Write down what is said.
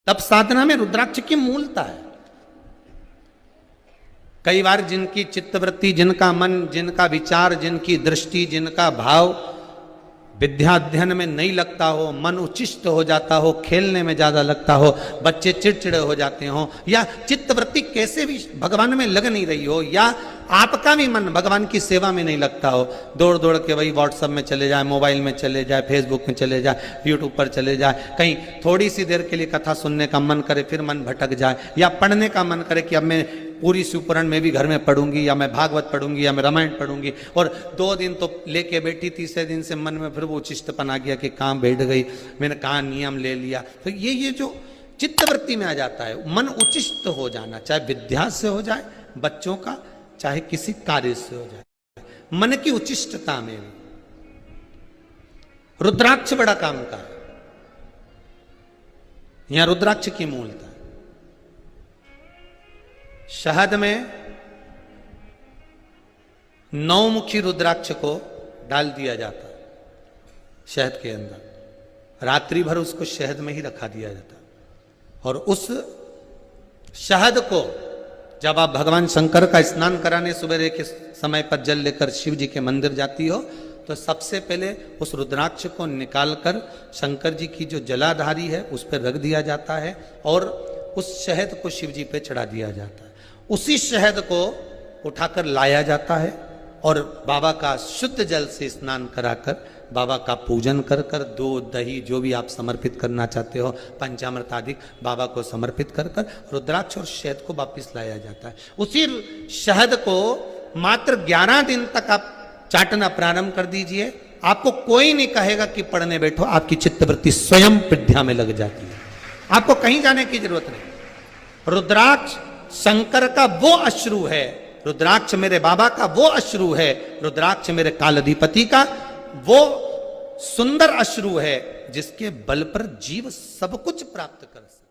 तब साधना में रुद्राक्ष की मूलता है। कई बार जिनकी चित्तवृत्ति, जिनका मन, जिनका विचार, जिनकी दृष्टि, जिनका भाव विद्या अध्ययन में नहीं लगता हो, मन उच्चिष्ट हो जाता हो, खेलने में ज्यादा लगता हो, बच्चे चिड़चिड़े हो जाते हो, या चित्तवृत्ति कैसे भी भगवान में लग नहीं रही हो, या आपका भी मन भगवान की सेवा में नहीं लगता हो, दौड़ दौड़ के वही व्हाट्सएप में चले जाए, मोबाइल में चले जाए, फेसबुक में चले जाए, यूट्यूब पर चले जाए, कहीं थोड़ी सी देर के लिए कथा सुनने का मन करे फिर मन भटक जाए, या पढ़ने का मन करे कि अब मैं पूरी शिवपुराण में भी घर में पढ़ूंगी, या मैं भागवत पढ़ूंगी, या मैं रामायण पढ़ूंगी, और 2 दिन तो लेके बैठी, तीसरे दिन से मन में फिर वो चिष्टपन आ गया कि कहाँ बैठ गई, मैंने कहाँ नियम ले लिया। तो ये जो चित्तवृत्ति में आ जाता है, मन उचिष्ट हो जाना, चाहे विद्या से हो जाए बच्चों का, चाहे किसी कार्य से हो जाए, मन की उचिष्टता में भी रुद्राक्ष बड़ा काम का है। यहां रुद्राक्ष की मूलता, शहद में 9 मुखी रुद्राक्ष को डाल दिया जाता है शहद के अंदर, रात्रि भर उसको शहद में ही रखा दिया जाता है, और उस शहद को जब आप भगवान शंकर का स्नान कराने सवेरे के समय पर जल लेकर शिव जी के मंदिर जाती हो, तो सबसे पहले उस रुद्राक्ष को निकालकर शंकर जी की जो जलाधारी है उस पर रख दिया जाता है, और उस शहद को शिव जी पे चढ़ा दिया जाता है। उसी शहद को उठाकर लाया जाता है और बाबा का शुद्ध जल से स्नान कराकर, बाबा का पूजन कर कर, दूध दही जो भी आप समर्पित करना चाहते हो, पंचामृत आदि बाबा को समर्पित कर कर रुद्राक्ष और शहद को वापिस लाया जाता है। उसी शहद को मात्र 11 दिन तक आप चाटना प्रारंभ कर दीजिए, आपको कोई नहीं कहेगा कि पढ़ने बैठो, आपकी चित्तवृत्ति स्वयं विद्या में लग जाती है, आपको कहीं जाने की जरूरत नहीं। रुद्राक्ष शंकर का वो अश्रु है, रुद्राक्ष मेरे बाबा का वो अश्रु है, रुद्राक्ष मेरे कालाधिपति का वो सुंदर अश्रु है जिसके बल पर जीव सब कुछ प्राप्त कर सकता है।